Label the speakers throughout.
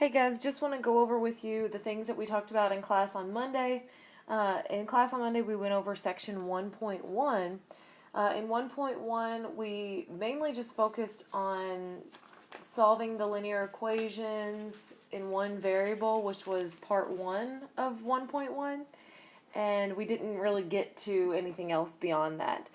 Speaker 1: Hey guys, just want to go over with you the things that we talked about in class on Monday. In class on Monday, we went over section 1.1. In 1.1, we mainly just focused on solving the linear equations in one variable, which was part 1 of 1.1. And we didn't really get to anything else beyond that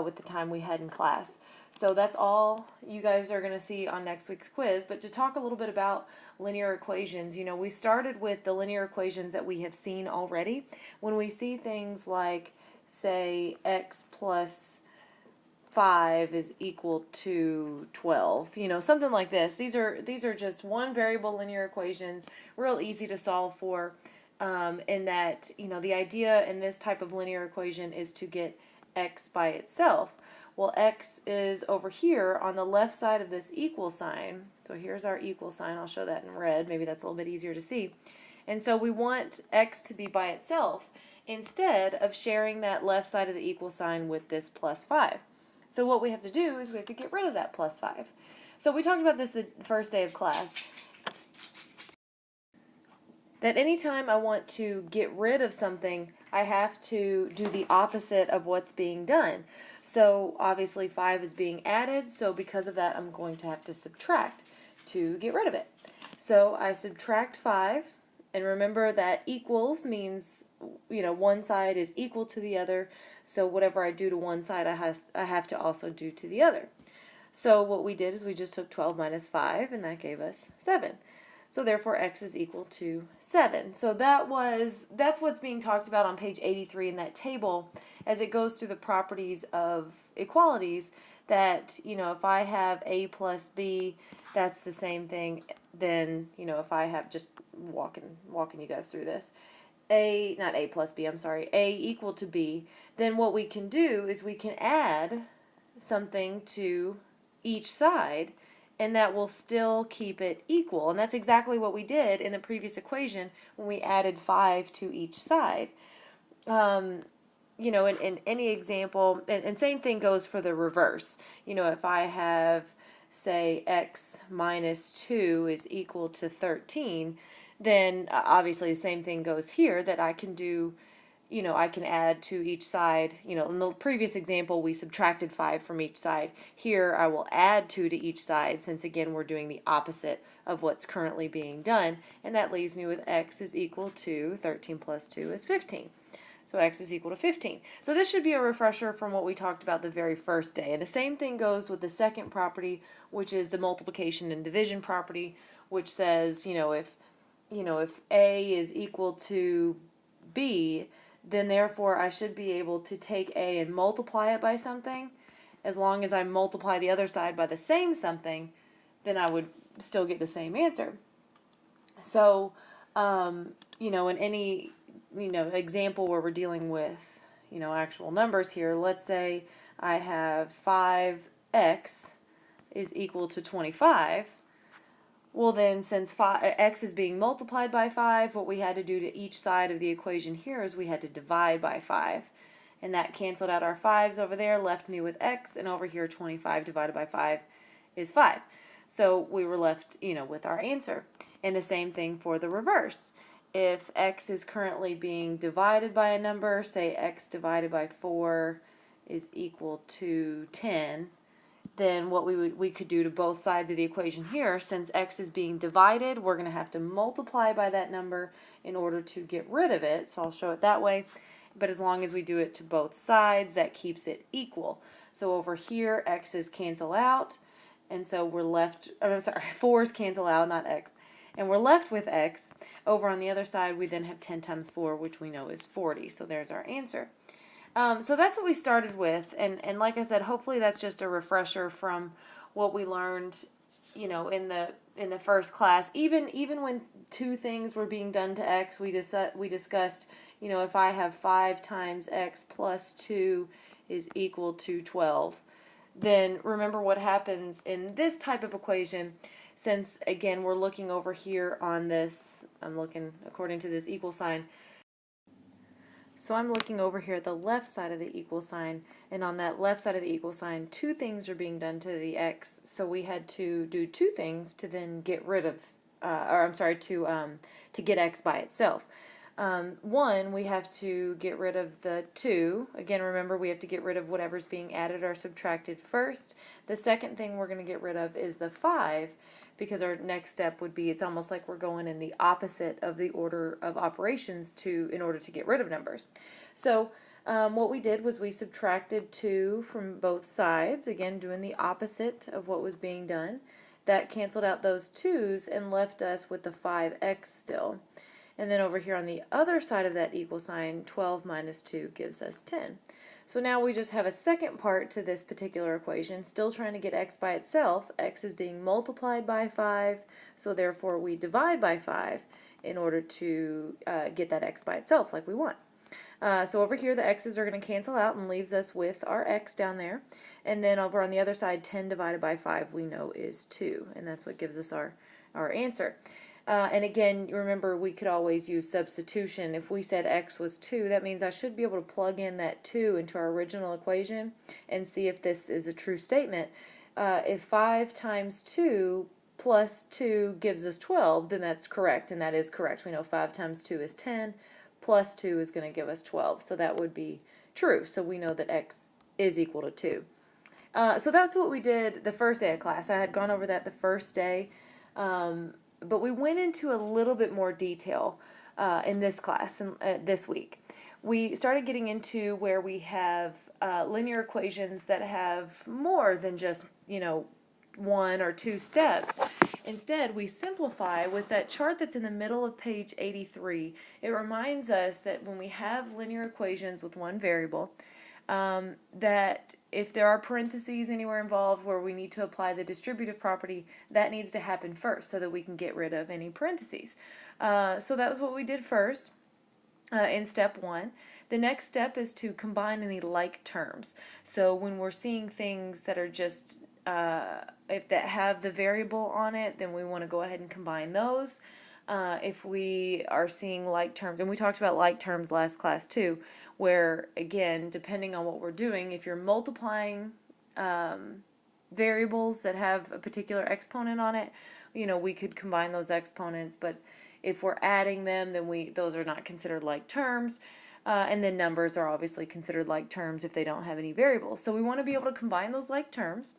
Speaker 1: with the time we had in class. So that's all you guys are going to see on next week's quiz. But to talk a little bit about linear equations, we started with the linear equations that we have seen already. When we see things like, say, x plus 5 is equal to 12, something like this. These are just one variable linear equations, real easy to solve for. In that, the idea in this type of linear equation is to get x by itself. Well, x is over here on the left side of this equal sign. So here's our equal sign. I'll show that in red. Maybe that's a little bit easier to see. And so we want x to be by itself instead of sharing that left side of the equal sign with this plus 5. So what we have to do is we have to get rid of that plus 5. So we talked about this the first day of class. That anytime I want to get rid of something, I have to do the opposite of what's being done. So obviously 5 is being added, so because of that I'm going to have to subtract to get rid of it. So I subtract 5, and remember that equals means, one side is equal to the other, so whatever I do to one side I have to also do to the other. So what we did is we just took 12 minus 5, and that gave us 7. So therefore x is equal to 7. So that's what's being talked about on page 83 in that table as it goes through the properties of equalities, that, if I have a plus b, that's the same thing then, if I have, just walking you guys through this, not a plus b, I'm sorry, a equal to b, then what we can do is we can add something to each side, and that will still keep it equal. And that's exactly what we did in the previous equation when we added 5 to each side. In any example, and same thing goes for the reverse. If I have, say, x minus 2 is equal to 13, then obviously the same thing goes here, that I can do, I can add to each side. In the previous example, we subtracted 5 from each side. Here, I will add 2 to each side, since again, we're doing the opposite of what's currently being done. And that leaves me with x is equal to 13 plus 2 is 15. So x is equal to 15. So this should be a refresher from what we talked about the very first day. And the same thing goes with the second property, which is the multiplication and division property, which says, if a is equal to b, then therefore I should be able to take a and multiply it by something. As long as I multiply the other side by the same something, then I would still get the same answer. So, in any, example where we're dealing with, actual numbers here, let's say I have 5x is equal to 25. Well then, since x is being multiplied by 5, what we had to do to each side of the equation here is we had to divide by 5. And that canceled out our 5's over there, left me with x, and over here 25 divided by 5 is 5. So we were left, with our answer. And the same thing for the reverse. If x is currently being divided by a number, say x divided by 4 is equal to 10, then what we could do to both sides of the equation here, since x is being divided, we're going to have to multiply by that number in order to get rid of it. So I'll show it that way. But as long as we do it to both sides, that keeps it equal. So over here, x's cancel out, and so we're left, 4's cancel out, not x. And we're left with x. Over on the other side, we then have 10 times 4, which we know is 40. So there's our answer. So that's what we started with, and like I said, hopefully that's just a refresher from what we learned, in the first class. Even when two things were being done to x, we discussed, if I have 5 times x plus 2 is equal to 12, then remember what happens in this type of equation. Since again we're looking over here on this, I'm looking according to this equal sign. So I'm looking over here at the left side of the equal sign, and on that left side of the equal sign, two things are being done to the x, so we had to do two things to then get rid of to get x by itself. 1, we have to get rid of the 2. Again, remember, we have to get rid of whatever's being added or subtracted first. The second thing we're going to get rid of is the 5, because our next step would be, it's almost like we're going in the opposite of the order of operations in order to get rid of numbers. So what we did was we subtracted 2 from both sides, again doing the opposite of what was being done. That canceled out those 2's and left us with the 5x still. And then over here on the other side of that equal sign, 12 minus 2 gives us 10. So now we just have a second part to this particular equation, still trying to get x by itself. X is being multiplied by 5, so therefore we divide by 5 in order to get that x by itself like we want. So over here the x's are going to cancel out and leaves us with our x down there. And then over on the other side, 10 divided by 5 we know is 2, and that's what gives us our answer. And again, remember, we could always use substitution. If we said x was 2, that means I should be able to plug in that 2 into our original equation and see if this is a true statement. If 5 times 2 plus 2 gives us 12, then that's correct, and that is correct. We know 5 times 2 is 10, plus 2 is going to give us 12, so that would be true. So we know that x is equal to 2. So that's what we did the first day of class. I had gone over that the first day. But we went into a little bit more detail in this class this week. We started getting into where we have linear equations that have more than just, 1 or 2 steps. Instead, we simplify with that chart that's in the middle of page 83. It reminds us that when we have linear equations with one variable, that if there are parentheses anywhere involved where we need to apply the distributive property, that needs to happen first so that we can get rid of any parentheses. So that was what we did first in step 1. The next step is to combine any like terms. So when we're seeing things that are just, if that have the variable on it, then we want to go ahead and combine those. If we are seeing like terms, and we talked about like terms last class too, where again, depending on what we're doing, if you're multiplying variables that have a particular exponent on it, we could combine those exponents, but if we're adding them, then those are not considered like terms. And then numbers are obviously considered like terms if they don't have any variables. So we want to be able to combine those like terms.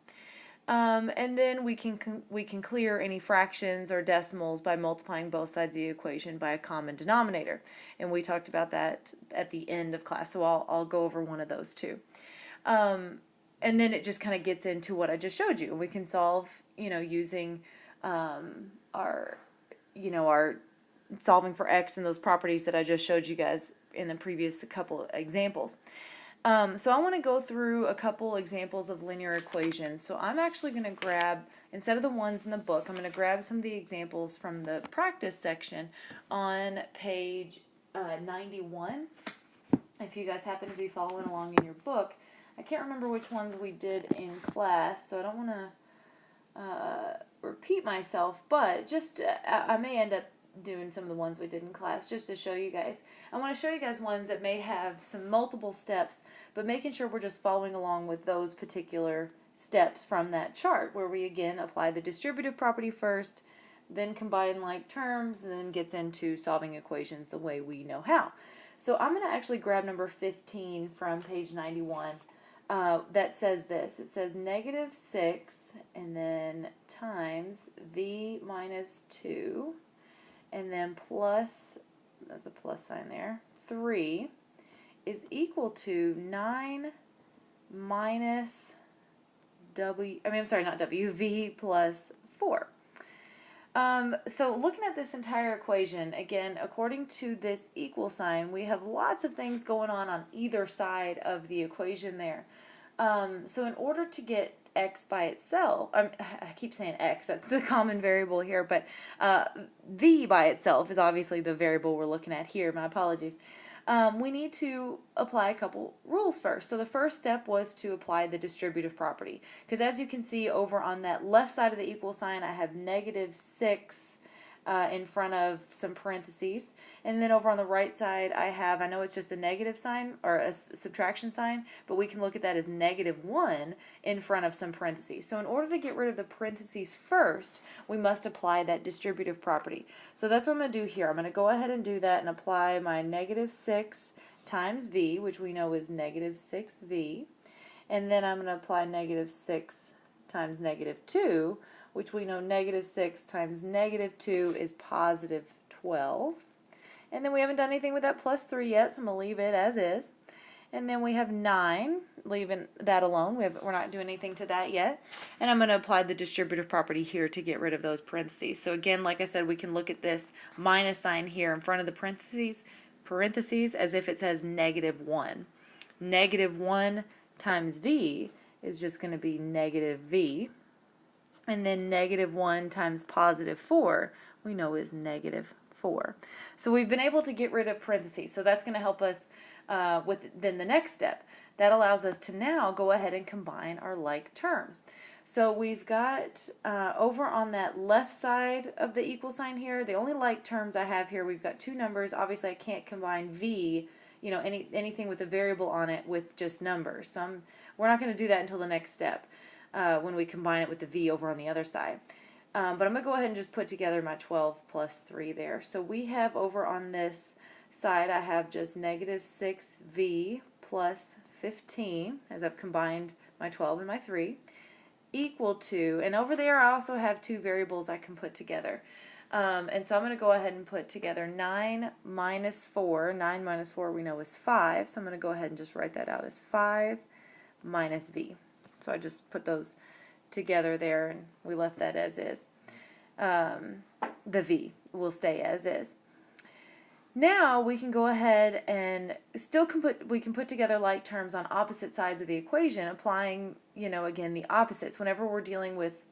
Speaker 1: And then we can clear any fractions or decimals by multiplying both sides of the equation by a common denominator. And we talked about that at the end of class, so I'll go over one of those too. And then it just kind of gets into what I just showed you. We can solve, using our solving for x and those properties that I just showed you guys in the previous couple of examples. So I want to go through a couple examples of linear equations. So I'm actually going to grab, instead of the ones in the book, I'm going to grab some of the examples from the practice section on page 91. If you guys happen to be following along in your book, I can't remember which ones we did in class, so I don't want to repeat myself, but just I may end up doing some of the ones we did in class just to show you guys. I want to show you guys ones that may have some multiple steps, but making sure we're just following along with those particular steps from that chart where we again apply the distributive property first, then combine like terms, and then gets into solving equations the way we know how. So I'm going to actually grab number 15 from page 91 that says this. It says -6 and then times v minus 2 and then plus, that's a plus sign there, 3 is equal to 9 minus v plus 4. So looking at this entire equation, again, according to this equal sign, we have lots of things going on either side of the equation there. So in order to get x by itself, I keep saying x, that's the common variable here, but v by itself is obviously the variable we're looking at here, my apologies. We need to apply a couple rules first. So the first step was to apply the distributive property, because as you can see over on that left side of the equal sign, I have -6 in front of some parentheses. And then over on the right side, I know it's just a negative sign or a subtraction sign, but we can look at that as -1 in front of some parentheses. So in order to get rid of the parentheses first, we must apply that distributive property. So that's what I'm going to do here. I'm going to go ahead and do that and apply my -6 times v, which we know is -6v. And then I'm going to apply -6 times -2, which we know -6 times -2 is +12. And then we haven't done anything with that +3 yet, so I'm going to leave it as is. And then we have 9, leaving that alone. We're not doing anything to that yet. And I'm going to apply the distributive property here to get rid of those parentheses. So again, like I said, we can look at this minus sign here in front of the parentheses as if it says -1. -1 times v is just going to be -v. And then -1 times +4 we know is -4. So we've been able to get rid of parentheses. So that's going to help us with then the next step. That allows us to now go ahead and combine our like terms. So we've got over on that left side of the equal sign here, the only like terms I have here, we've got two numbers. Obviously I can't combine v, anything with a variable on it with just numbers. So we're not going to do that until the next step. When we combine it with the v over on the other side. But I'm going to go ahead and just put together my 12 plus 3 there. So we have over on this side, I have just -6v plus 15, as I've combined my 12 and my 3, equal to, and over there I also have two variables I can put together. And so I'm going to go ahead and put together 9 minus 4. 9 minus 4 we know is 5, so I'm going to go ahead and just write that out as 5 minus v. So I just put those together there, and we left that as is. The v will stay as is. Now we can go ahead and we can put together like terms on opposite sides of the equation, applying, again, the opposites. Whenever we're dealing with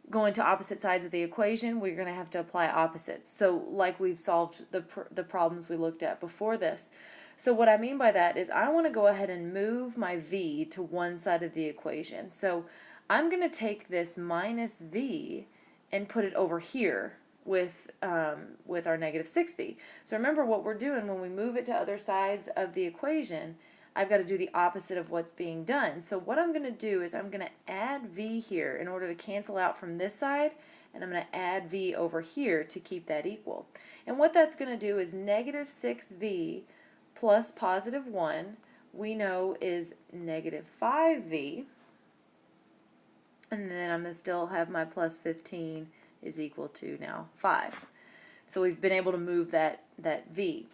Speaker 1: going to opposite sides of the equation, we're going to have to apply opposites. So like we've solved the problems we looked at before this. So what I mean by that is I want to go ahead and move my v to one side of the equation. So I'm going to take this minus v and put it over here with our -6v. So remember what we're doing when we move it to other sides of the equation, I've got to do the opposite of what's being done. So what I'm going to do is I'm going to add v here in order to cancel out from this side, and I'm going to add v over here to keep that equal. And what that's going to do is -6v plus +1 we know is -5v, and then I'm going to still have my plus 15 is equal to now 5. So we've been able to move that v.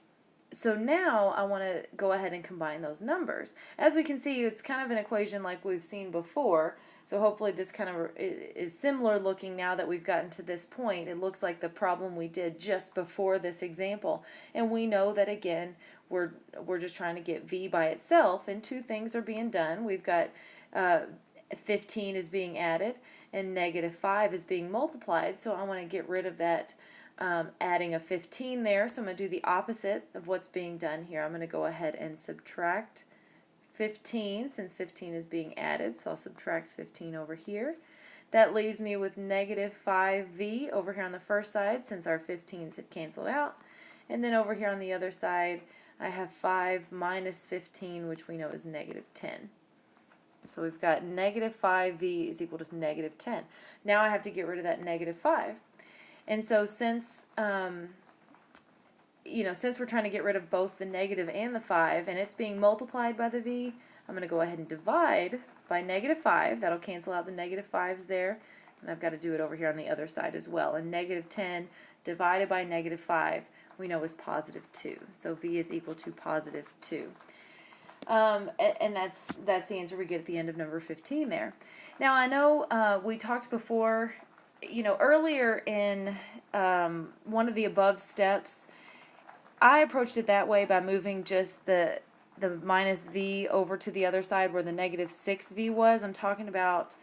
Speaker 1: So now I want to go ahead and combine those numbers. As we can see, it's kind of an equation like we've seen before, so hopefully this kind of is similar looking now that we've gotten to this point. It looks like the problem we did just before this example, and we know that again we're just trying to get v by itself, and two things are being done. We've got 15 is being added and -5 is being multiplied, so I want to get rid of that adding a 15 there, so I'm going to do the opposite of what's being done here. I'm going to go ahead and subtract 15 since 15 is being added, so I'll subtract 15 over here. That leaves me with -5v over here on the first side since our 15s had canceled out, and then over here on the other side I have 5 minus 15, which we know is -10. So we've got -5v is equal to -10. Now I have to get rid of that -5. And so since since we're trying to get rid of both the negative and the 5, and it's being multiplied by the v, I'm going to go ahead and divide by -5. That'll cancel out the -5s there, and I've got to do it over here on the other side as well. And -10 divided by -5 we know is +2. So v is equal to +2. And that's the answer we get at the end of number 15 there. Now I know we talked before, earlier in one of the above steps, I approached it that way by moving just the minus v over to the other side where the -6v was. I'm talking about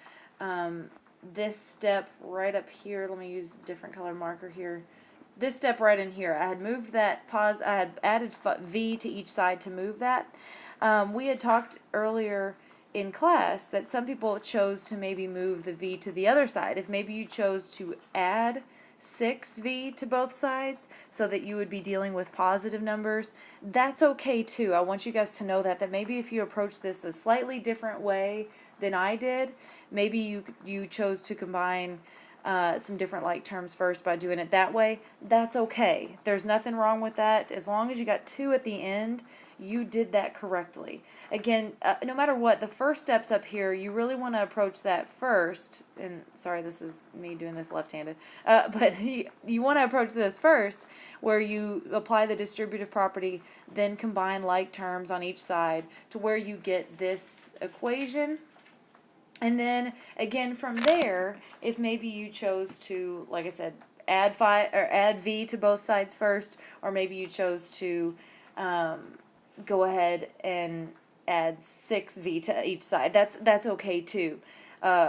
Speaker 1: this step right up here. Let me use a different color marker here. This step right in here. I had moved that I had added v to each side to move that. We had talked earlier in class that some people chose to maybe move the v to the other side. If maybe you chose to add 6v to both sides so that you would be dealing with positive numbers, that's okay too. I want you guys to know that maybe if you approach this a slightly different way than I did, maybe you chose to combine some different like terms first by doing it that way, that's okay. There's nothing wrong with that. As long as you got 2 at the end, you did that correctly. Again, no matter what, the first steps up here, you really want to approach that first. And sorry, this is me doing this left-handed. But you want to approach this first, where you apply the distributive property, then combine like terms on each side to where you get this equation. And then again from there, if maybe you chose to, like I said, add v to both sides first, or maybe you chose to go ahead and add 6v to each side, that's okay too,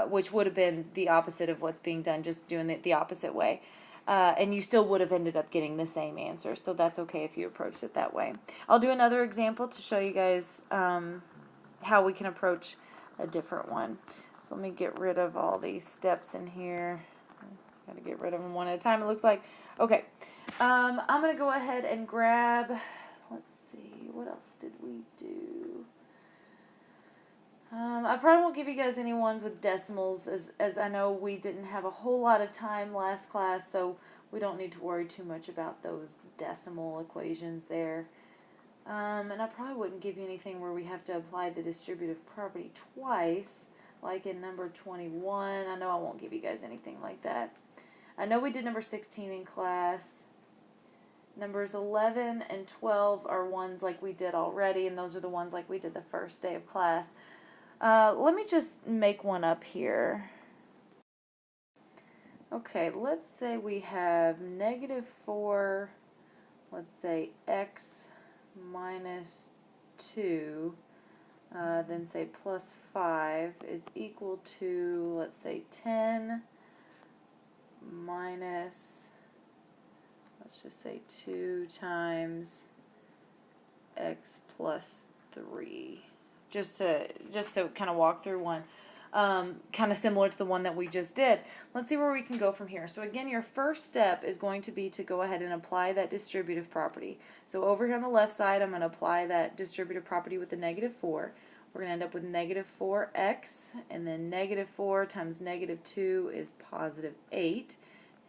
Speaker 1: which would have been the opposite of what's being done, just doing it the opposite way. And you still would have ended up getting the same answer, so that's okay if you approached it that way. I'll do another example to show you guys how we can approach a different one. So let me get rid of all these steps in here. Got to get rid of them one at a time, it looks like. Okay, I'm going to go ahead and grab, let's see, what else did we do? I probably won't give you guys any ones with decimals, as I know we didn't have a whole lot of time last class, so we don't need to worry too much about those decimal equations there. And I probably wouldn't give you anything where we have to apply the distributive property twice, like in number 21. I know I won't give you guys anything like that. I know we did number 16 in class. Numbers 11 and 12 are ones like we did already, and those are the ones like we did the first day of class. Let me just make one up here. Okay, let's say we have -4, let's say x minus 2, then say plus 5 is equal to, let's say, 10 minus, let's just say 2 times x plus 3. Just to kind of walk through one, kind of similar to the one that we just did. Let's see where we can go from here. So again, your first step is going to be to go ahead and apply that distributive property. So over here on the left side, I'm going to apply that distributive property with the -4. We're going to end up with -4x, and then -4 times -2 is +8.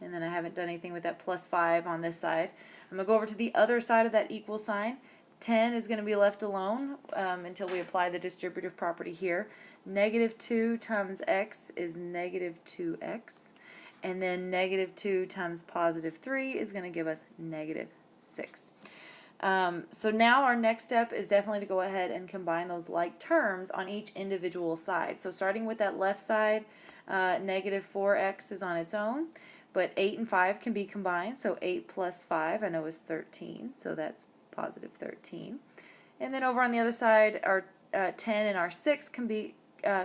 Speaker 1: And then I haven't done anything with that plus 5 on this side. I'm going to go over to the other side of that equal sign. 10 is going to be left alone until we apply the distributive property here. -2 times x is -2x. And then -2 times +3 is going to give us -6. So now our next step is definitely to go ahead and combine those like terms on each individual side. So starting with that left side, -4x is on its own, but 8 and 5 can be combined. So 8 plus 5 I know is 13, so that's +13. And then over on the other side, our 10 and our 6 can be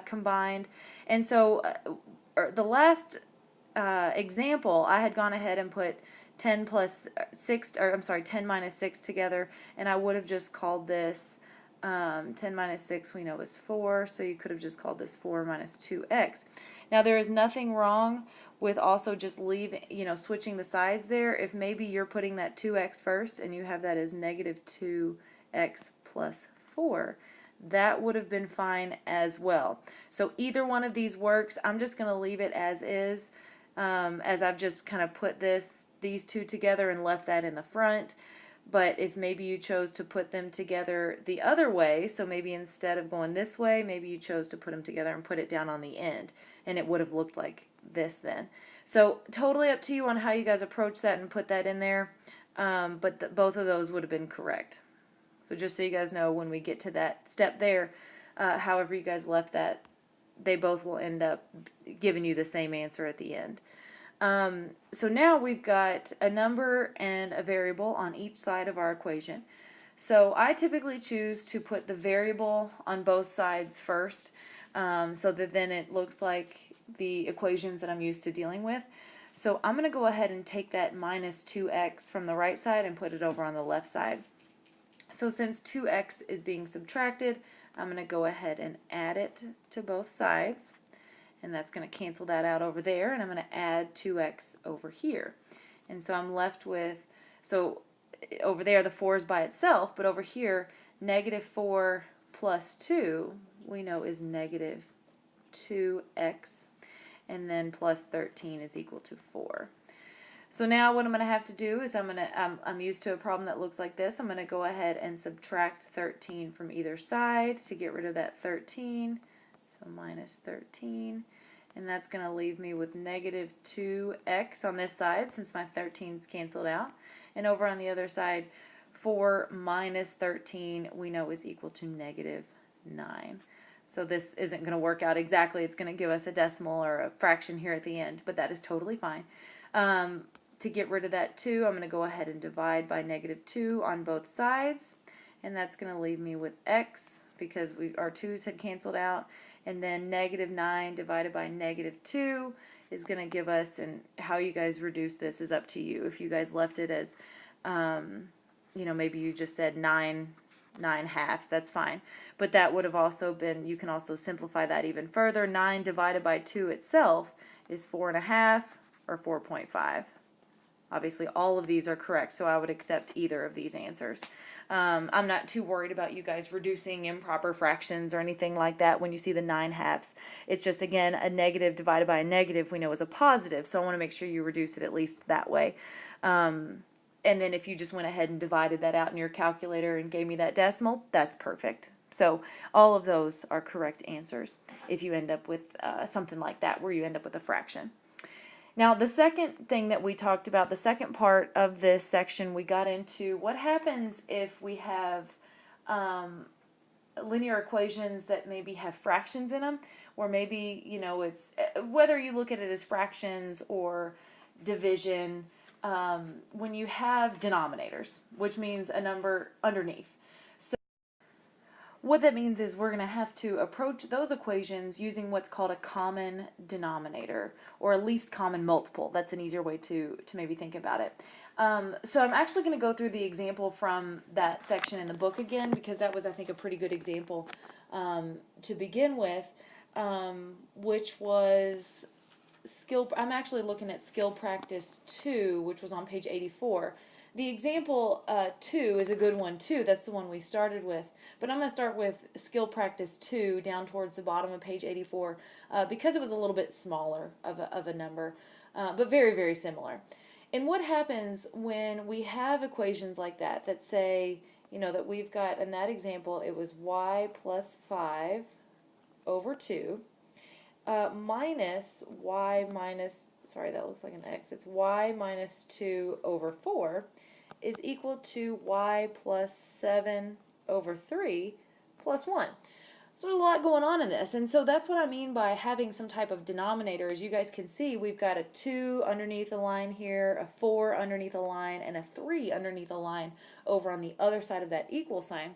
Speaker 1: combined. And so the last example, I had gone ahead and put 10 plus 6, or I'm sorry, 10 minus 6 together, and I would have just called this 10 minus 6 we know is 4, so you could have just called this 4 minus 2x. Now there is nothing wrong with also just switching the sides there. If maybe you're putting that 2x first and you have that as -2x plus 4, that would have been fine as well. So either one of these works. I'm just going to leave it as is, as I've just kind of put these two together and left that in the front. But if maybe you chose to put them together the other way, so maybe instead of going this way, maybe you chose to put them together and put it down on the end, and it would have looked like this then. So totally up to you on how you guys approach that and put that in there, but both of those would have been correct. So just so you guys know, when we get to that step there, however you guys left that, they both will end up giving you the same answer at the end. So now we've got a number and a variable on each side of our equation. So I typically choose to put the variable on both sides first, so that then it looks like the equations that I'm used to dealing with. So I'm going to go ahead and take that -2x from the right side and put it over on the left side. So since 2x is being subtracted, I'm going to go ahead and add it to both sides. and that's going to cancel that out over there, and I'm going to add 2x over here. And so I'm left with, so over there the 4 is by itself, but over here, negative 4 plus 2, we know is negative 2x, and then plus 13 is equal to 4. So now what I'm going to have to do is I'm used to a problem that looks like this. I'm going to go ahead and subtract 13 from either side to get rid of that 13. So minus 13. And that's going to leave me with negative 2x on this side since my 13's canceled out. And over on the other side, 4 minus 13 we know is equal to negative 9. So this isn't going to work out exactly. It's going to give us a decimal or a fraction here at the end, but that is totally fine. To get rid of that 2, I'm going to go ahead and divide by negative 2 on both sides, and that's going to leave me with x because our 2's had canceled out, and then negative 9 divided by negative 2 is going to give us, and how you guys reduce this is up to you. If you guys left it as, maybe you just said 9 halves, that's fine. But that would have also been, you can also simplify that even further. 9 divided by 2 itself is 4.5 or 4.5. Obviously, all of these are correct, so I would accept either of these answers. I'm not too worried about you guys reducing improper fractions or anything like that when you see the 9 halves. It's just, again, a negative divided by a negative we know is a positive, so I want to make sure you reduce it at least that way. And then if you just went ahead and divided that out in your calculator and gave me that decimal, that's perfect. So all of those are correct answers if you end up with something like that where you end up with a fraction. Now, the second thing that we talked about, the second part of this section, we got into what happens if we have linear equations that maybe have fractions in them, or maybe, it's, whether you look at it as fractions or division, when you have denominators, which means a number underneath. What that means is we're going to have to approach those equations using what's called a common denominator, or a least common multiple. That's an easier way to maybe think about it. So I'm actually going to go through the example from that section in the book again, because that was, I think, a pretty good example to begin with, which was I'm actually looking at Skill Practice 2, which was on page 84. The example 2 is a good one too. That's the one we started with. But I'm going to start with Skill Practice 2 down towards the bottom of page 84 because it was a little bit smaller of a number, but very, very similar. And what happens when we have equations like that that say, that we've got, in that example, it was y plus 5 over 2 minus y minus, sorry, that looks like an x. It's y minus 2 over 4 is equal to y plus 7 over 3 plus 1. So there's a lot going on in this, and so that's what I mean by having some type of denominator. As you guys can see, we've got a 2 underneath a line here, a 4 underneath a line, and a 3 underneath a line over on the other side of that equal sign.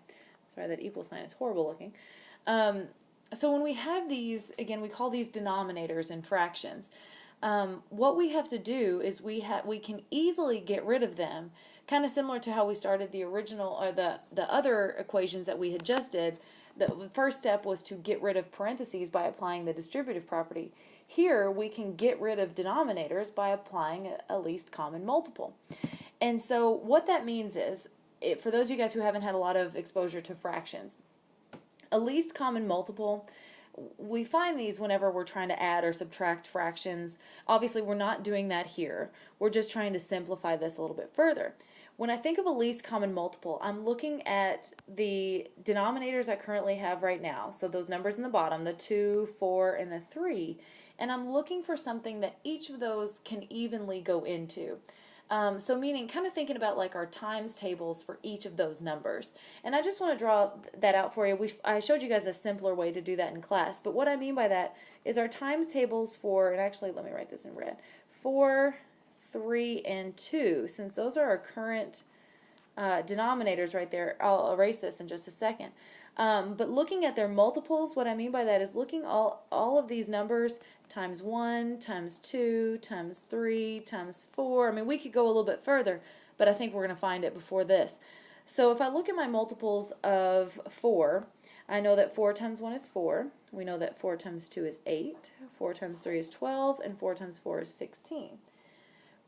Speaker 1: Sorry, that equal sign is horrible looking. So when we have these, again, we call these denominators in fractions. What we have to do is we can easily get rid of them, kind of similar to how we started the original, or the other equations that we had just did. The first step was to get rid of parentheses by applying the distributive property. Here we can get rid of denominators by applying a least common multiple. And so what that means is, for those of you guys who haven't had a lot of exposure to fractions, a least common multiple, we find these whenever we're trying to add or subtract fractions. Obviously, we're not doing that here. We're just trying to simplify this a little bit further. When I think of a least common multiple, I'm looking at the denominators I currently have right now. So those numbers in the bottom, the 2, 4, and the 3. And I'm looking for something that each of those can evenly go into. So meaning kind of thinking about like our times tables for each of those numbers. And I just want to draw that out for you. I showed you guys a simpler way to do that in class. But what I mean by that is our times tables for, and actually let me write this in red, 4, 3, and 2. Since those are our current denominators right there, I'll erase this in just a second. But looking at their multiples, what I mean by that is looking all of these numbers times 1, times 2, times 3, times 4. I mean, we could go a little bit further, but I think we're going to find it before this. So if I look at my multiples of 4, I know that 4 times 1 is 4. We know that 4 times 2 is 8. 4 times 3 is 12. And 4 times 4 is 16.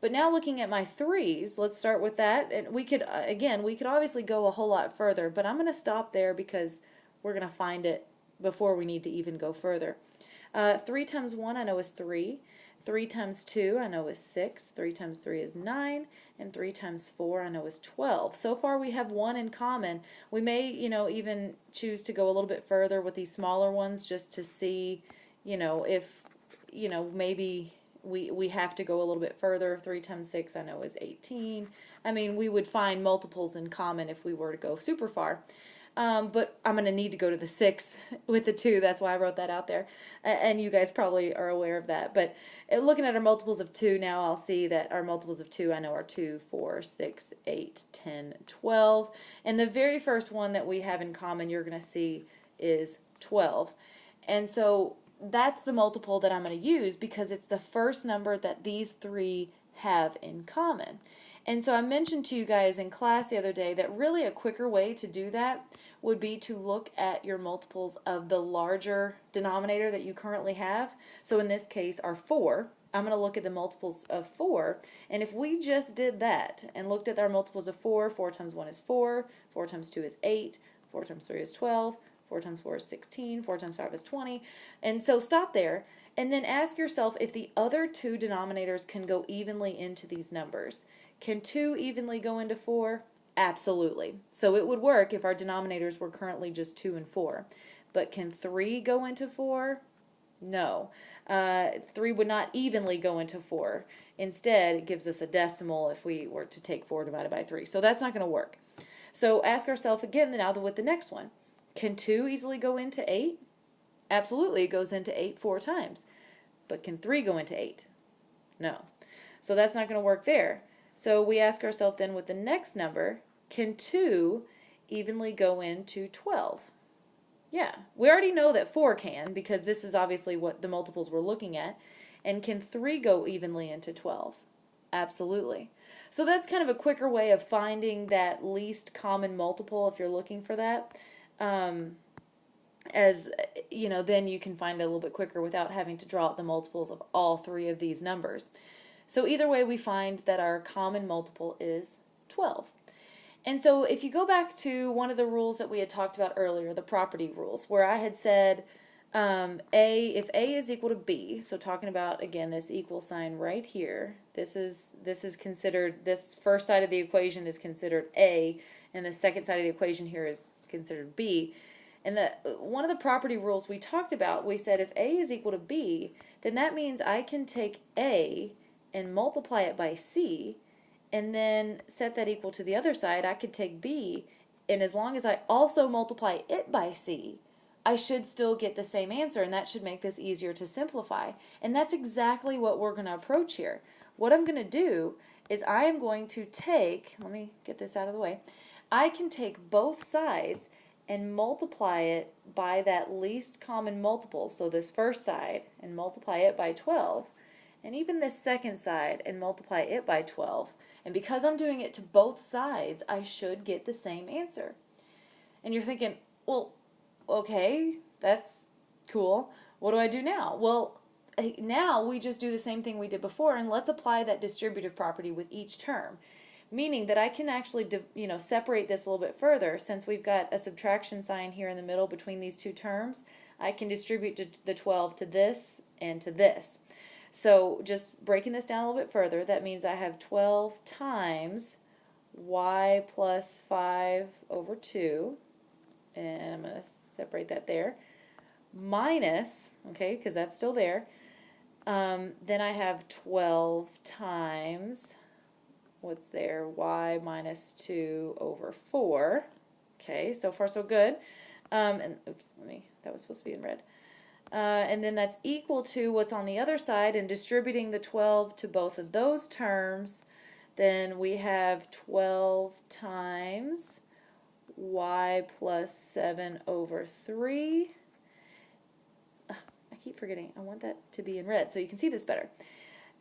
Speaker 1: But now looking at my 3's, let's start with that. And we could, again, we could obviously go a whole lot further, but I'm going to stop there because we're going to find it before we need to even go further. 3 times 1 I know is 3. 3 times 2 I know is 6. 3 times 3 is 9. And 3 times 4 I know is 12. So far we have 1 in common. We may, even choose to go a little bit further with these smaller ones just to see, if, maybe we have to go a little bit further. 3 times 6 I know is 18. I mean, we would find multiples in common if we were to go super far. But I'm going to need to go to the 6 with the 2. That's why I wrote that out there. And you guys probably are aware of that. But looking at our multiples of 2 now, I'll see that our multiples of 2 I know are 2, 4, 6, 8, 10, 12. And the very first one that we have in common you're going to see is 12. And so that's the multiple that I'm going to use because it's the first number that these 3 have in common. And so I mentioned to you guys in class the other day that really a quicker way to do that would be to look at your multiples of the larger denominator that you currently have. So in this case, our 4, I'm going to look at the multiples of 4. And if we just did that and looked at our multiples of 4, 4 times 1 is 4, 4 times 2 is 8, 4 times 3 is 12, 4 times 4 is 16, 4 times 5 is 20. And so stop there and then ask yourself if the other 2 denominators can go evenly into these numbers. Can 2 evenly go into 4? Absolutely. So it would work if our denominators were currently just 2 and 4. But can 3 go into 4? No. 3 would not evenly go into 4. Instead, it gives us a decimal if we were to take 4 divided by 3. So that's not going to work. So ask ourselves again now with the next one. Can 2 easily go into 8? Absolutely, it goes into 8 4 times. But can 3 go into 8? No. So that's not going to work there. So we ask ourselves then with the next number, can 2 evenly go into 12? Yeah, we already know that 4 can because this is obviously what the multiples we're looking at. And can 3 go evenly into 12? Absolutely. So that's kind of a quicker way of finding that least common multiple if you're looking for that. Then you can find it a little bit quicker without having to draw out the multiples of all 3 of these numbers. So either way, we find that our common multiple is 12. And so if you go back to one of the rules that we had talked about earlier, the property rules, where I had said if A is equal to B, so talking about, again, this equal sign right here, this is considered, this first side of the equation is considered A, and the second side of the equation here is considered B. And one of the property rules we talked about, we said if A is equal to B, then that means I can take A and multiply it by C, and then set that equal to the other side. I could take B, and as long as I also multiply it by C, I should still get the same answer, and that should make this easier to simplify. And that's exactly what we're going to approach here. What I'm going to do is I am going to take, let me get this out of the way, I can take both sides and multiply it by that least common multiple, so this first side, and multiply it by 12, and even this second side and multiply it by 12. And because I'm doing it to both sides, I should get the same answer. And you're thinking, well, okay, that's cool. What do I do now? Well, now we just do the same thing we did before, and let's apply that distributive property with each term. Meaning that I can actually separate this a little bit further. Since we've got a subtraction sign here in the middle between these two terms, I can distribute the 12 to this and to this. So just breaking this down a little bit further, that means I have 12 times y plus 5 over 2, and I'm going to separate that there, minus, okay, because that's still there, then I have 12 times, what's there, y minus 2 over 4, okay, so far so good, and oops, that was supposed to be in red. And then that's equal to what's on the other side, and distributing the 12 to both of those terms, then we have 12 times y plus 7 over 3. I keep forgetting, I want that to be in red so you can see this better.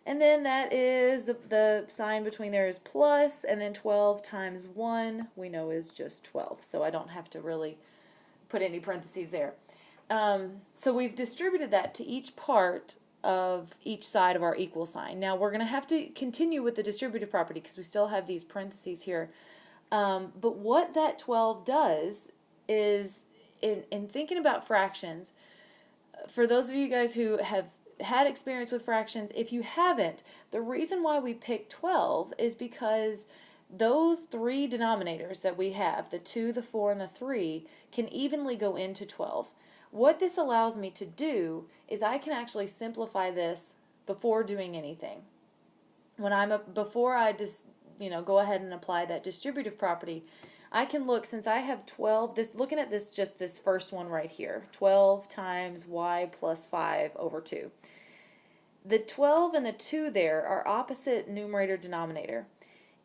Speaker 1: And then that is the sign between there is plus, and then 12 times 1 we know is just 12. So I don't have to really put any parentheses there. So we've distributed that to each part of each side of our equal sign. Now we're going to have to continue with the distributive property because we still have these parentheses here. But what that 12 does is, in thinking about fractions, for those of you guys who have had experience with fractions, if you haven't, the reason why we picked 12 is because those three denominators that we have, the 2, the 4, and the 3, can evenly go into 12. What this allows me to do is I can actually simplify this before doing anything. Before I just go ahead and apply that distributive property, I can look, since I have 12, looking at this, just this first one right here, 12 times y plus 5 over 2. The 12 and the 2 there are opposite numerator denominator.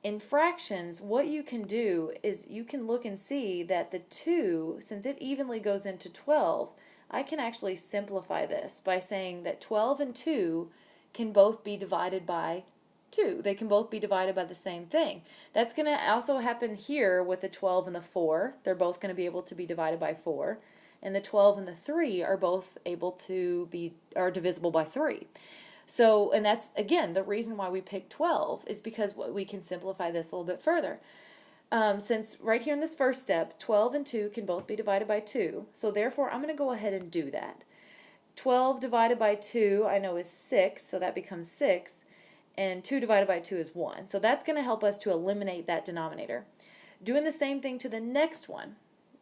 Speaker 1: In fractions, what you can do is you can look and see that the 2, since it evenly goes into 12, I can actually simplify this by saying that 12 and 2 can both be divided by 2. They can both be divided by the same thing. That's going to also happen here with the 12 and the 4. They're both going to be able to be divided by 4. And the 12 and the 3 are both able to are divisible by 3. So, and that's, again, the reason why we picked 12 is because we can simplify this a little bit further. Since right here in this first step, 12 and 2 can both be divided by 2, so therefore I'm going to go ahead and do that. 12 divided by 2 I know is 6, so that becomes 6, and 2 divided by 2 is 1. So that's going to help us to eliminate that denominator. Doing the same thing to the next one,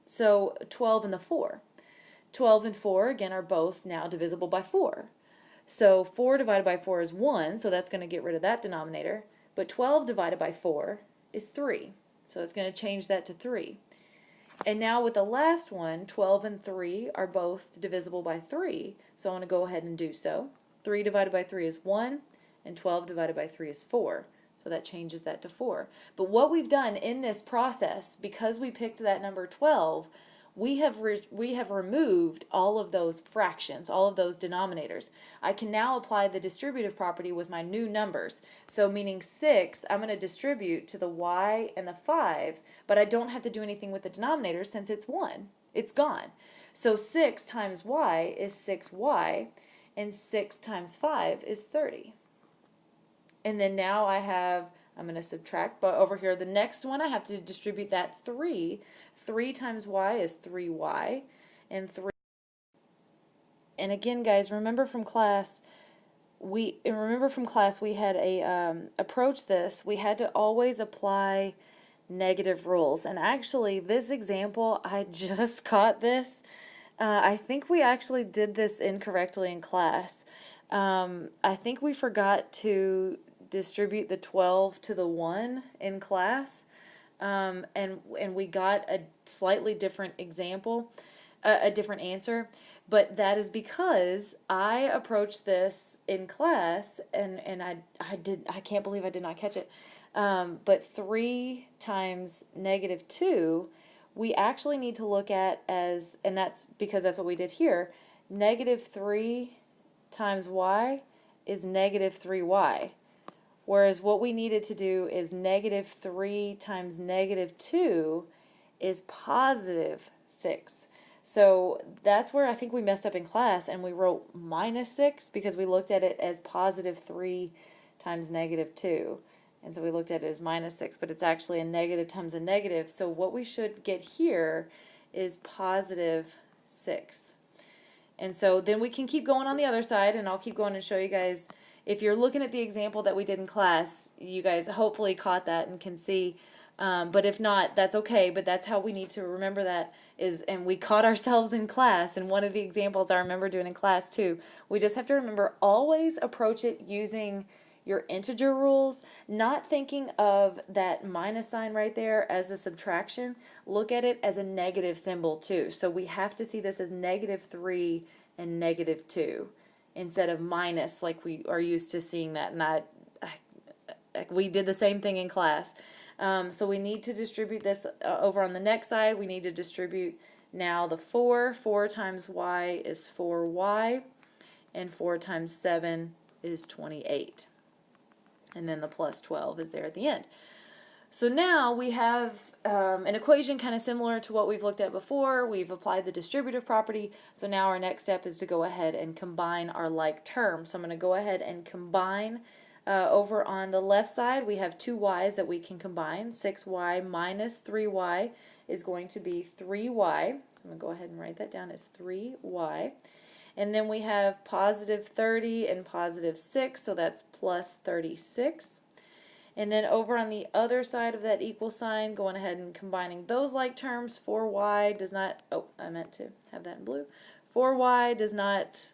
Speaker 1: so 12 and the 4. 12 and 4, again, are both now divisible by 4. So 4 divided by 4 is 1, so that's going to get rid of that denominator. But 12 divided by 4 is 3, so it's going to change that to 3. And now with the last one, 12 and 3 are both divisible by 3, so I want to go ahead and do so. 3 divided by 3 is 1, and 12 divided by 3 is 4. So that changes that to 4. But what we've done in this process, because we picked that number 12, we have removed all of those fractions, all of those denominators. I can now apply the distributive property with my new numbers. So meaning 6, I'm going to distribute to the y and the 5, but I don't have to do anything with the denominator since it's 1. It's gone. So 6 times y is 6y, and 6 times 5 is 30. And then now I'm going to subtract, but over here, the next one, I have to distribute that 3. 3 times y is 3y, and 3. And again, guys, remember from class we had approach this. We had to always apply negative rules. And actually, this example, I just caught this. I think we actually did this incorrectly in class. I think we forgot to distribute the 12 to the 1 in class. And we got a slightly different example, a different answer, but that is because I approached this in class, and I can't believe I did not catch it, but 3 times negative 2, we actually need to look at as, and that's because that's what we did here, negative 3 times y is negative 3y. Whereas what we needed to do is negative 3 times negative 2 is positive 6. So that's where I think we messed up in class, and we wrote minus 6 because we looked at it as positive 3 times negative 2. And so we looked at it as minus 6, but it's actually a negative times a negative. So what we should get here is positive 6. And so then we can keep going on the other side, and I'll keep going and show you guys. If you're looking at the example that we did in class, you guys hopefully caught that and can see. But if not, that's okay. But that's how we need to remember that is, and we caught ourselves in class. And one of the examples I remember doing in class too, we just have to remember, always approach it using your integer rules, not thinking of that minus sign right there as a subtraction. Look at it as a negative symbol too. So we have to see this as negative 3 and negative 2. Instead of minus like we are used to seeing that. And we did the same thing in class. So we need to distribute this over on the next side. We need to distribute now the 4. 4 times y is 4y, and 4 times 7 is 28. and then the plus 12 is there at the end. So now we have an equation kind of similar to what we've looked at before. We've applied the distributive property. So now our next step is to go ahead and combine our like terms. So I'm going to go ahead and combine over on the left side. We have two y's that we can combine. 6y minus 3y is going to be 3y. So I'm going to go ahead and write that down as 3y. And then we have positive 30 and positive 6, so that's plus 36. And then over on the other side of that equal sign, going ahead and combining those like terms, 4y does not, oh, I meant to have that in blue. 4y does not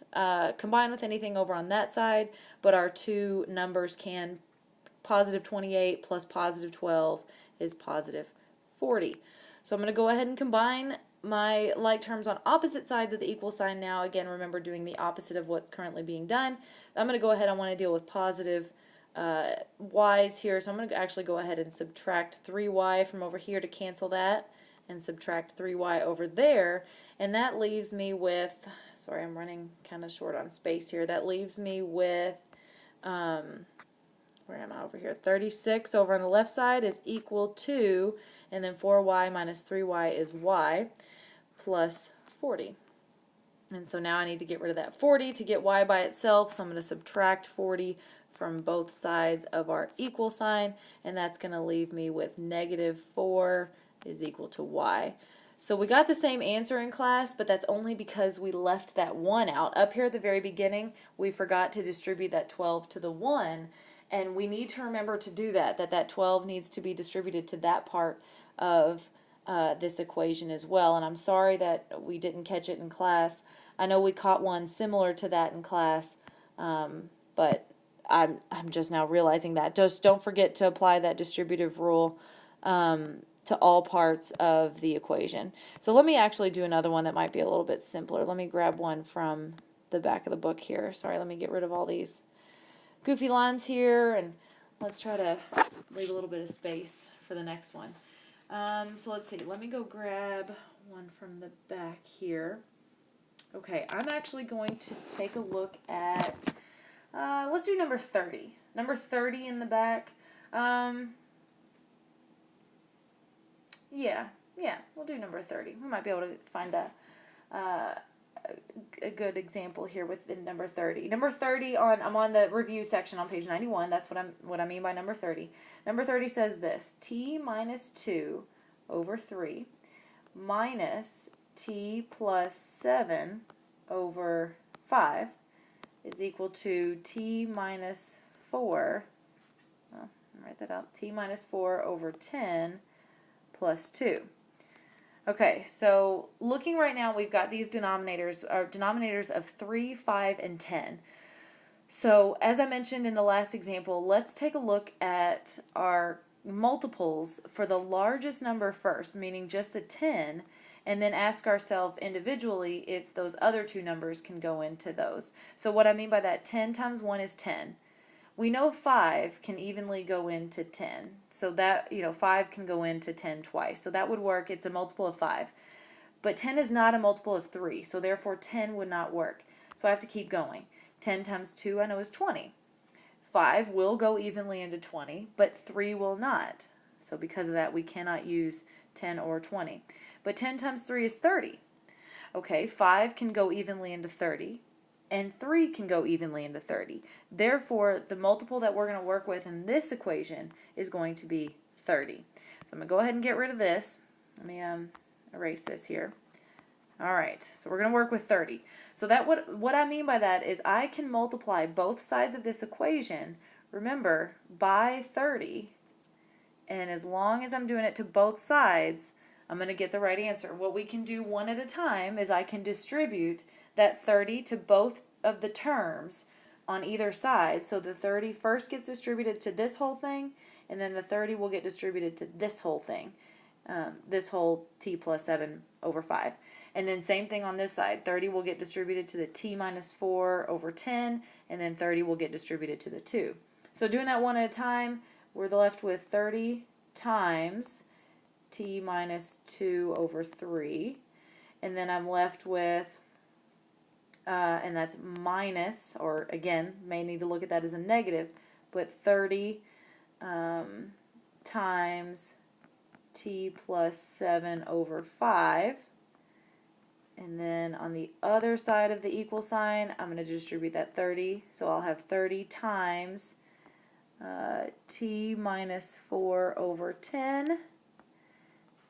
Speaker 1: combine with anything over on that side, but our two numbers can. Positive 28 plus positive 12 is positive 40. So I'm going to go ahead and combine my like terms on opposite sides of the equal sign now. Again, remember doing the opposite of what's currently being done. I'm going to go ahead, I want to deal with positive y's here, so I'm going to actually go ahead and subtract 3y from over here to cancel that, and subtract 3y over there, and that leaves me with, sorry, I'm running kind of short on space here, that leaves me with, where am I over here, 36 over on the left side is equal to, and then 4y minus 3y is y, plus 40. And so now I need to get rid of that 40 to get y by itself, so I'm going to subtract 40 from both sides of our equal sign, and that's going to leave me with negative 4 is equal to y. So we got the same answer in class, but that's only because we left that 1 out. Up here at the very beginning, we forgot to distribute that 12 to the 1, and we need to remember to do that, that 12 needs to be distributed to that part of this equation as well. And I'm sorry that we didn't catch it in class. I know we caught one similar to that in class, but I'm just now realizing that. Just don't forget to apply that distributive rule to all parts of the equation. So let me actually do another one that might be a little bit simpler. Let me grab one from the back of the book here. Sorry, let me get rid of all these goofy lines here, and let's try to leave a little bit of space for the next one. So let's see. Let me go grab one from the back here. Okay, I'm actually going to take a look at let's do number 30. Number 30 in the back. Yeah, we'll do number 30. We might be able to find a good example here within number 30. Number 30 I'm on the review section on page 91. That's what I mean by number 30. Number 30 says this: t minus 2 over 3 minus t plus 7 over 5 is equal to t minus 4, well, write that out, t minus 4 over 10 plus 2. Okay, so looking right now, we've got these denominators of 3, 5, and 10. So as I mentioned in the last example, let's take a look at our multiples for the largest number first, meaning just the 10, and then ask ourselves individually if those other two numbers can go into those. So what I mean by that, 10 times 1 is 10. We know 5 can evenly go into 10. So that, 5 can go into 10 twice. So that would work. It's a multiple of 5. But 10 is not a multiple of 3. So therefore 10 would not work. So I have to keep going. 10 times 2 I know is 20. 5 will go evenly into 20, but 3 will not. So because of that, we cannot use 10 or 20. But 10 times 3 is 30. Okay, 5 can go evenly into 30, and 3 can go evenly into 30. Therefore, the multiple that we're going to work with in this equation is going to be 30. So I'm going to go ahead and get rid of this. Let me erase this here. All right, so we're going to work with 30. So that what I mean by that is I can multiply both sides of this equation, remember, by 30, and as long as I'm doing it to both sides, I'm going to get the right answer. What we can do one at a time is I can distribute that 30 to both of the terms on either side. So the 30 first gets distributed to this whole thing, and then the 30 will get distributed to this whole thing, this whole t plus 7 over 5. And then same thing on this side. 30 will get distributed to the t minus 4 over 10, and then 30 will get distributed to the 2. So doing that one at a time, we're left with 30 times t minus 2 over 3. And then I'm left with, and that's minus, or again, may need to look at that as a negative, put 30 times t plus 7 over 5. And then on the other side of the equal sign, I'm going to distribute that 30. So I'll have 30 times t minus 4 over 10.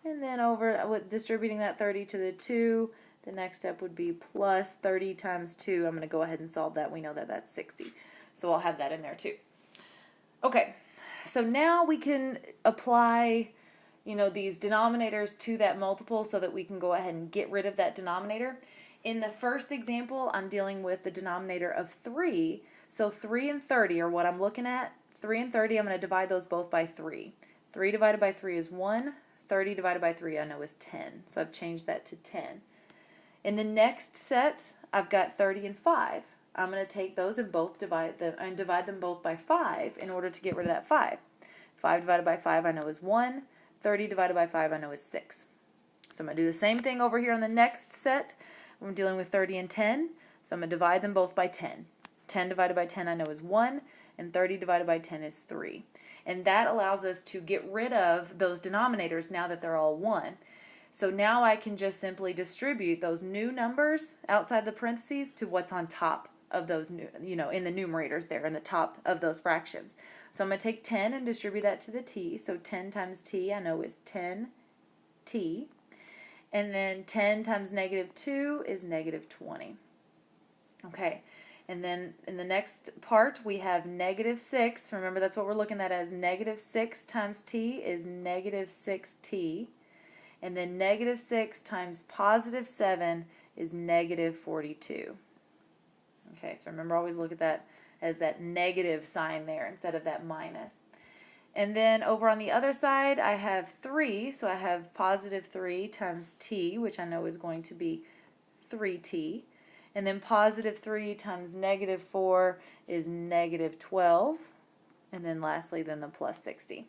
Speaker 1: And then with distributing that 30 to the 2, the next step would be plus 30 times 2. I'm going to go ahead and solve that. We know that that's 60. So I'll have that in there too. Okay, so now we can apply these denominators to that multiple so that we can go ahead and get rid of that denominator. In the first example, I'm dealing with the denominator of 3. So 3 and 30 are what I'm looking at. 3 and 30, I'm going to divide those both by 3. 3 divided by 3 is 1. 30 divided by 3 I know is 10. So I've changed that to 10. In the next set, I've got 30 and 5. I'm going to take those and divide them both by 5 in order to get rid of that 5. 5 divided by 5 I know is 1. 30 divided by 5 I know is 6. So I'm going to do the same thing over here on the next set. I'm dealing with 30 and 10. So I'm going to divide them both by 10. 10 divided by 10 I know is 1. And 30 divided by 10 is 3. And that allows us to get rid of those denominators now that they're all 1. So now I can just simply distribute those new numbers outside the parentheses to what's on top of those new, in the numerators there, in the top of those fractions. So I'm going to take 10 and distribute that to the t. So 10 times t I know is 10t. And then 10 times negative 2 is negative 20. Okay. And then in the next part, we have negative 6. Remember, that's what we're looking at as negative 6 times t is negative 6t. And then negative 6 times positive 7 is negative 42. Okay, so remember, always look at that as that negative sign there instead of that minus. And then over on the other side, I have 3. So I have positive 3 times t, which I know is going to be 3t. And then positive 3 times negative 4 is negative 12. And then lastly, then the plus 60.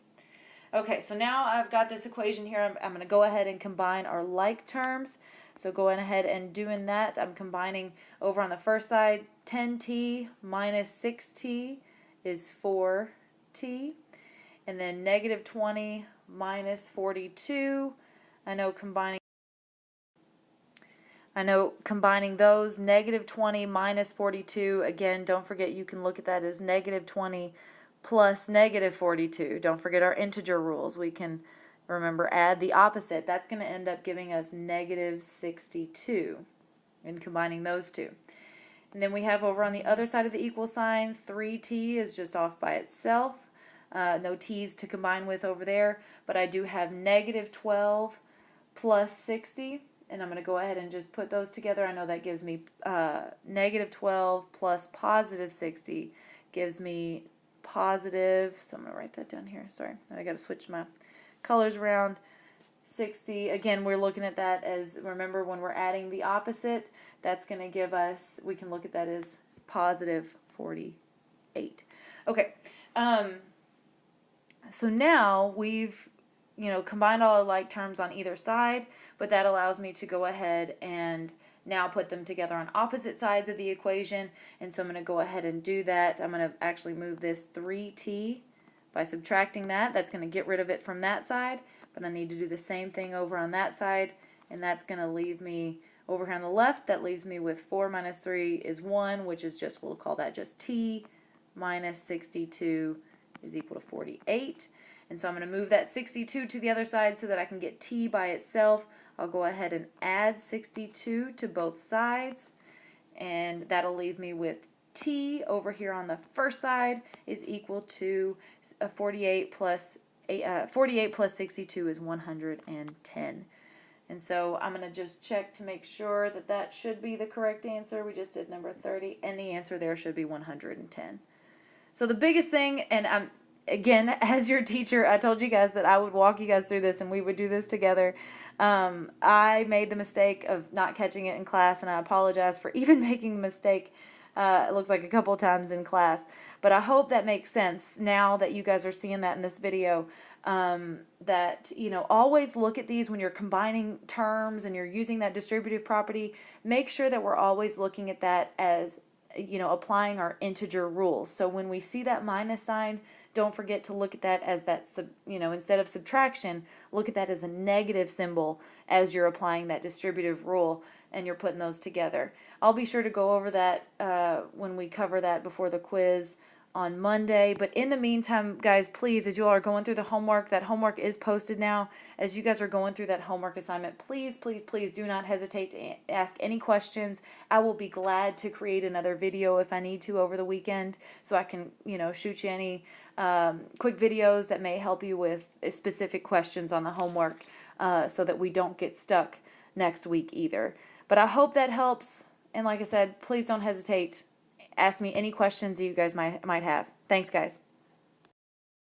Speaker 1: Okay, so now I've got this equation here. I'm going to go ahead and combine our like terms. So going ahead and doing that, I'm combining over on the first side, 10t minus 6t is 4t. And then negative 20 minus 42, I know combining those, negative 20 minus 42, again, don't forget you can look at that as negative 20 plus negative 42. Don't forget our integer rules. We can, remember, add the opposite. That's going to end up giving us negative 62 in combining those two. And then we have over on the other side of the equal sign, 3t is just off by itself. No t's to combine with over there, but I do have negative 12 plus 60. And I'm going to go ahead and just put those together. I know that gives me negative 12 plus positive 60 gives me positive, so I'm going to write that down here. Sorry, I got to switch my colors around. 60, again, we're looking at that as, remember, when we're adding the opposite, that's going to give us, we can look at that as positive 48. Okay, so now we've combined all the like terms on either side, but that allows me to go ahead and now put them together on opposite sides of the equation. And so I'm going to go ahead and do that. I'm going to actually move this 3t by subtracting that. That's going to get rid of it from that side, but I need to do the same thing over on that side, and that's going to leave me over here on the left. That leaves me with 4 minus 3 is 1, which is just, we'll call that just t, minus 62 is equal to 48. And so I'm going to move that 62 to the other side so that I can get t by itself. I'll go ahead and add 62 to both sides, and that'll leave me with t over here on the first side is equal to 48 plus 62 is 110. And so I'm going to just check to make sure that that should be the correct answer. We just did number 30, and the answer there should be 110. So the biggest thing, and again, as your teacher, I told you guys that I would walk you guys through this and we would do this together. I made the mistake of not catching it in class, and I apologize for even making the mistake. It looks like a couple of times in class. But I hope that makes sense now that you guys are seeing that in this video. That, always look at these when you're combining terms and you're using that distributive property. Make sure that we're always looking at that as applying our integer rules. So when we see that minus sign, don't forget to look at that as that, instead of subtraction, look at that as a negative symbol as you're applying that distributive rule and you're putting those together. I'll be sure to go over that when we cover that before the quiz on Monday. But in the meantime, guys, please, as you all are going through the homework, that homework is posted now. As you guys are going through that homework assignment, please, please, please do not hesitate to ask any questions. I will be glad to create another video if I need to over the weekend, so I can, shoot you any quick videos that may help you with specific questions on the homework, so that we don't get stuck next week either. But I hope that helps. And like I said, please don't hesitate. Ask me any questions you guys might have. Thanks, guys.